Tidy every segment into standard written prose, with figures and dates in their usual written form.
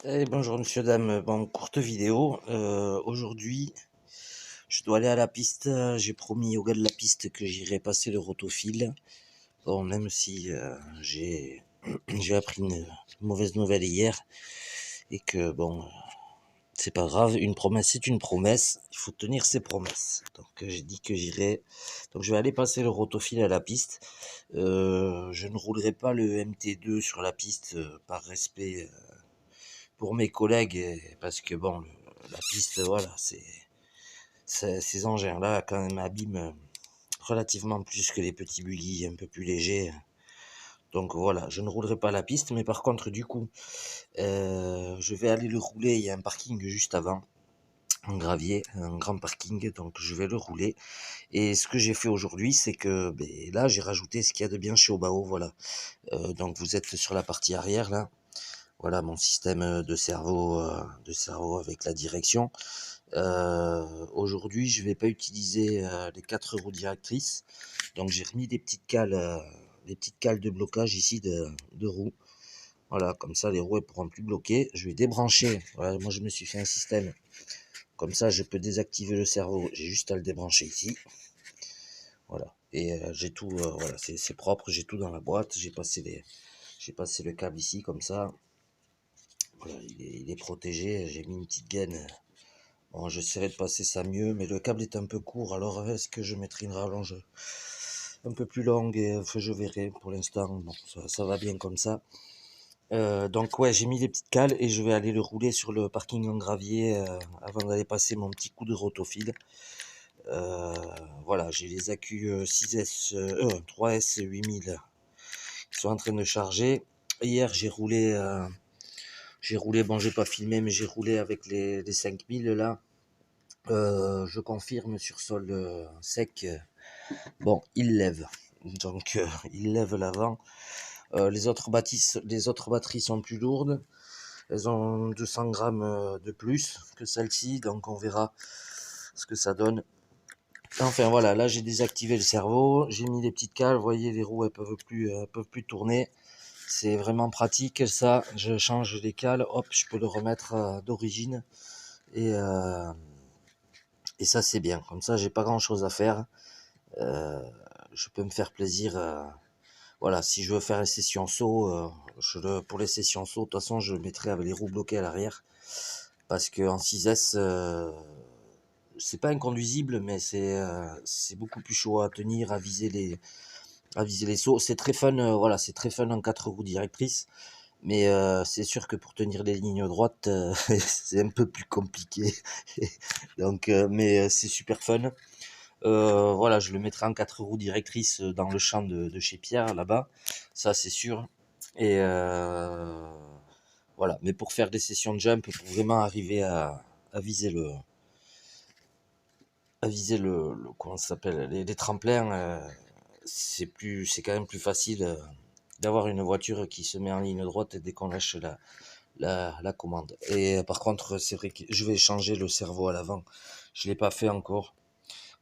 Eh bonjour monsieur, dame, bon, courte vidéo. Aujourd'hui, je dois aller à la piste. J'ai promis au gars de la piste que j'irai passer le rotofil. Bon, même si j'ai j'ai appris une mauvaise nouvelle hier et que bon, c'est pas grave. Une promesse, c'est une promesse. Il faut tenir ses promesses. Donc j'ai dit que j'irai. Donc je vais aller passer le rotofil à la piste. Je ne roulerai pas le MT2 sur la piste par respect pour mes collègues, parce que bon, la piste, voilà, ces engins-là, quand même, abîment relativement plus que les petits buggy un peu plus légers. Donc voilà, je ne roulerai pas la piste, mais par contre, du coup, je vais aller le rouler. Il y a un parking juste avant, en gravier, un grand parking, donc je vais le rouler. Et ce que j'ai fait aujourd'hui, c'est que là, j'ai rajouté ce qu'il y a de bien chez Obao, voilà. Donc vous êtes sur la partie arrière, là. Voilà mon système de cerveau avec la direction. Aujourd'hui, je vais pas utiliser les 4 roues directrices. Donc j'ai remis des petites cales de blocage ici de roues. Voilà, comme ça les roues elles pourront plus bloquer. Je vais débrancher. Voilà, moi je me suis fait un système. Comme ça, je peux désactiver le cerveau. J'ai juste à le débrancher ici. Voilà. Et j'ai tout. Voilà, c'est propre. J'ai tout dans la boîte. J'ai passé le câble ici comme ça. Voilà, il est protégé. J'ai mis une petite gaine. Bon, j'essaierai de passer ça mieux, mais le câble est un peu court, alors est-ce que je mettrai une rallonge un peu plus longue et je verrai pour l'instant. Bon, ça va bien comme ça. Donc ouais, j'ai mis les petites cales et je vais aller le rouler sur le parking en gravier avant d'aller passer mon petit coup de rotofil. Voilà, j'ai les accus 3S 8000 qui sont en train de charger. Hier, bon, j'ai pas filmé, mais j'ai roulé avec les 5000 là. Je confirme sur sol sec. Bon, il lève. Donc, il lève l'avant. Les autres batteries sont plus lourdes. Elles ont 200 grammes de plus que celle-ci. Donc, on verra ce que ça donne. Enfin, voilà. Là, j'ai désactivé le cerveau. J'ai mis les petites cales. Vous voyez, les roues, elles peuvent plus tourner. C'est vraiment pratique, ça. Je change les cales. Hop, je peux le remettre d'origine. Et, euh, et ça, c'est bien. Comme ça, j'ai pas grand-chose à faire. Je peux me faire plaisir. Voilà, si je veux faire les sessions saut, pour les sessions saut, de toute façon, je le mettrai avec les roues bloquées à l'arrière. Parce qu'en 6S, c'est pas inconduisible, mais c'est beaucoup plus chaud à tenir, à viser les sauts. C'est très fun, voilà, c'est très fun en 4 roues directrices. Mais c'est sûr que pour tenir les lignes droites, c'est un peu plus compliqué. Donc, mais c'est super fun. Voilà, je le mettrai en 4 roues directrices dans le champ de chez Pierre, là-bas. Ça, c'est sûr. Et voilà. Mais pour faire des sessions de jump, pour vraiment arriver à viser comment ça s'appelle, les tremplins, c'est quand même plus facile d'avoir une voiture qui se met en ligne droite dès qu'on lâche la commande. Et par contre, c'est vrai que je vais changer le cerveau à l'avant. Je l'ai pas fait encore.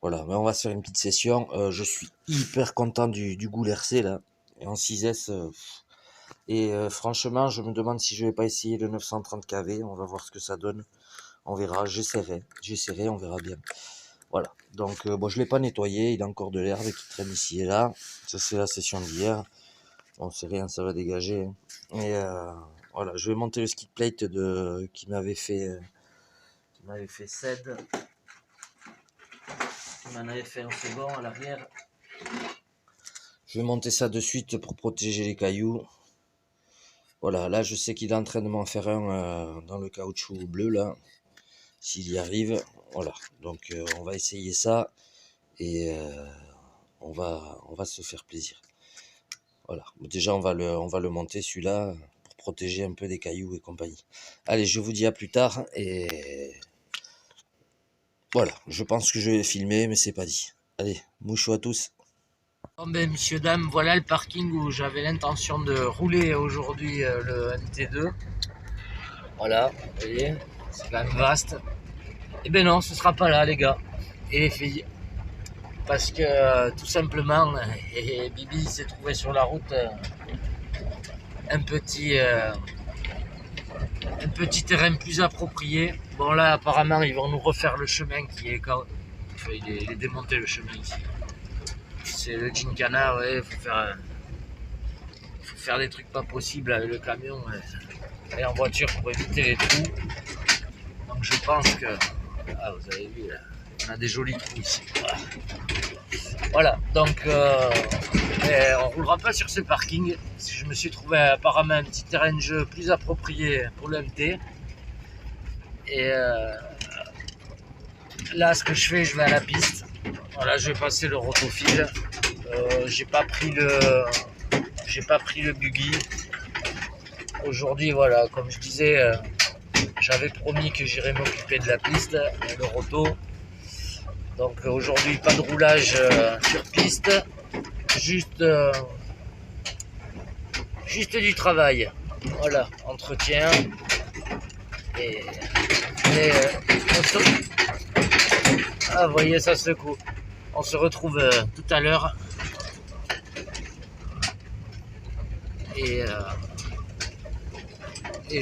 Voilà, mais on va se faire une petite session. Je suis hyper content du Goul RC là, en 6S. Et franchement, je me demande si je vais pas essayer le 930 kV. On va voir ce que ça donne. On verra. J'essaierai, on verra bien. Voilà. Donc, bon, je l'ai pas nettoyé. Il y a encore de l'herbe qui traîne ici et là. Ça, c'est la session d'hier. Bon, c'est rien, ça va dégager, hein. Et voilà, je vais monter le skid plate qui m'avait fait CED. Il m'en avait fait un second à l'arrière. Je vais monter ça de suite pour protéger les cailloux. Voilà, là je sais qu'il est en train de m'en faire un dans le caoutchouc bleu là. S'il y arrive, voilà. Donc on va essayer ça et on va se faire plaisir. Voilà. Déjà on va le monter celui-là pour protéger un peu des cailloux et compagnie. Allez, je vous dis à plus tard et voilà. Je pense que je vais filmer, mais c'est pas dit. Allez, mouchou à tous. Bon ben messieurs dames, voilà le parking où j'avais l'intention de rouler aujourd'hui le MT2. Voilà, vous voyez, c'est quand même vaste. Et ben non, ce sera pas là les gars et les filles. Parce que tout simplement, Bibi s'est trouvé sur la route un petit un petit terrain plus approprié. Bon là apparemment ils vont nous refaire le chemin qui est quand... Enfin, il est démonté le chemin ici. C'est le Gincana, ouais, faut faire des trucs pas possibles avec le camion et en voiture pour éviter les trous. Donc je pense que... Ah, vous avez vu là, on a des jolis trous ici. Voilà, donc on roulera pas sur ce parking. Je me suis trouvé apparemment un petit terrain de jeu plus approprié pour le MT. Et là, ce que je fais, je vais à la piste. Voilà, je vais passer le rotofil. J'ai pas pris le buggy. Aujourd'hui, voilà, comme je disais, j'avais promis que j'irais m'occuper de la piste, le roto. Donc aujourd'hui, pas de roulage sur piste, juste du travail. Voilà, entretien. Et ah, vous voyez, ça secoue. On se retrouve tout à l'heure. Et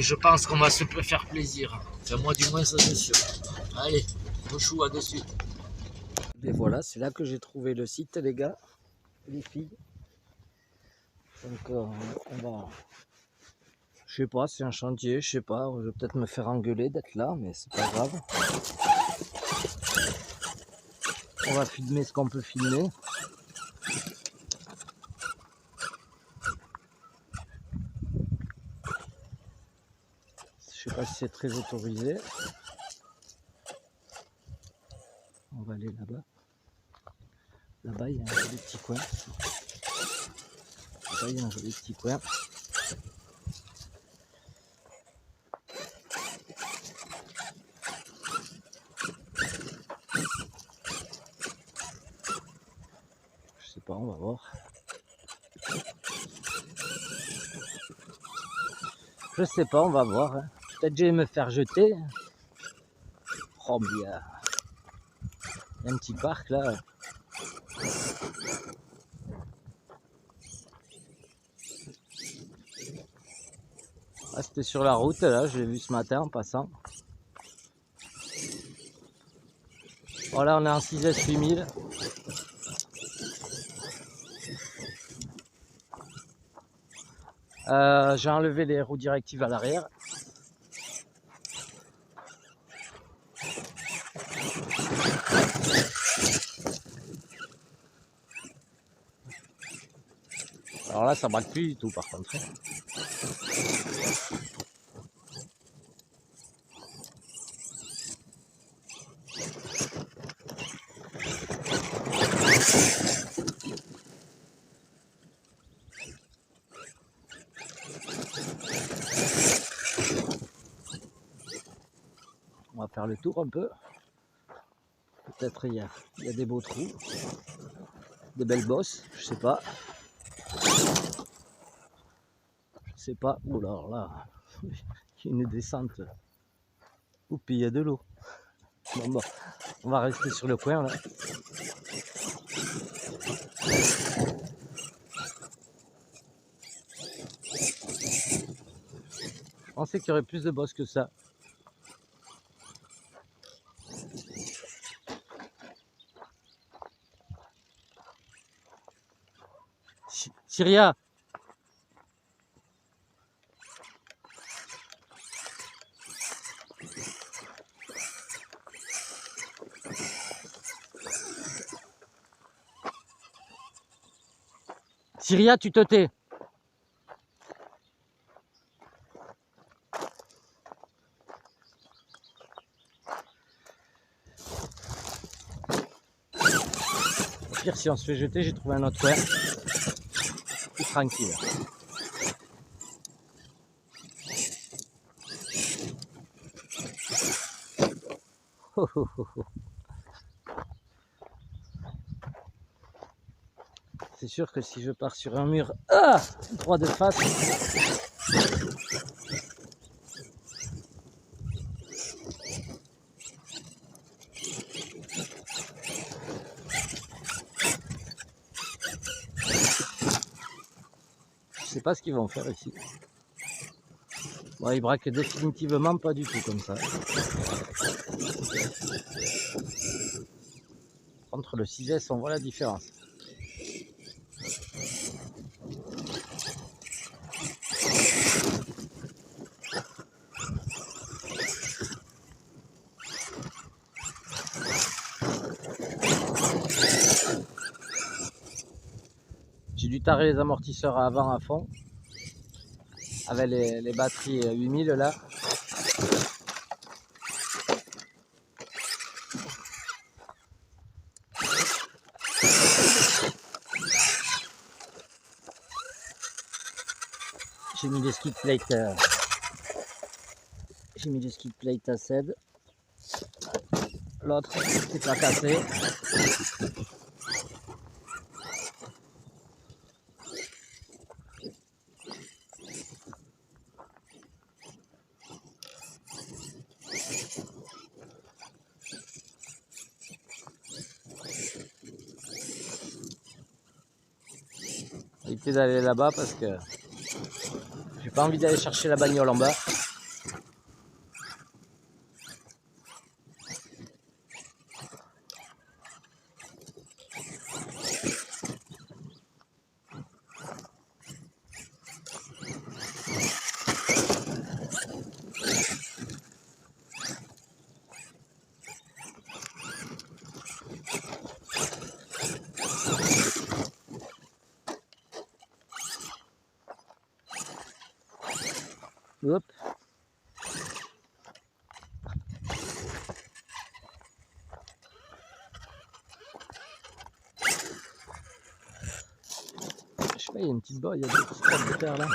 je pense qu'on va se faire plaisir. Enfin, moi, du moins, ça c'est sûr. Allez, au chou, à de suite. Et voilà, c'est là que j'ai trouvé le site, les gars, les filles. Donc, on va... Je sais pas, c'est un chantier, je sais pas. Je vais peut-être me faire engueuler d'être là, mais c'est pas grave. On va filmer ce qu'on peut filmer. Je sais pas si c'est très autorisé. On va aller là-bas. Là-bas, il y a un joli petit coin. Là-bas, il y a un joli petit coin. Je sais pas, on va voir. Je sais pas, on va voir. Hein. Peut-être je vais me faire jeter. Oh, mais il y a un petit parc là. Ah, c'était sur la route là, je l'ai vu ce matin en passant. Voilà, on est en 6S 8000. J'ai enlevé les roues directives à l'arrière. Alors là, ça braque plus du tout par contre. On va faire le tour un peu. Peut-être il y a des beaux trous, des belles bosses, je sais pas. Je sais pas. Oh là là, il y a une descente. Oups, il y a de l'eau. Bon, on va rester sur le coin là. Je pensais qu'il y aurait plus de bosses que ça. Syria. Syria, tu te tais. Au pire, si on se fait jeter, j'ai trouvé un autre coin. Plus tranquille. Oh, oh, oh, oh. C'est sûr que si je pars sur un mur droit de face, je sais pas ce qu'ils vont faire ici. Bon, il braque définitivement pas du tout comme ça. Entre le 6S, on voit la différence. J'ai dû tarer les amortisseurs à avant à fond avec les batteries 8000 là. J'ai mis des skid plates à CED. L'autre c'est pas cassé. Éviter d'aller là-bas parce que j'ai pas envie d'aller chercher la bagnole en bas. Hop. Je sais pas, il y a une petite boîte, il y a des petites trappes de terre là.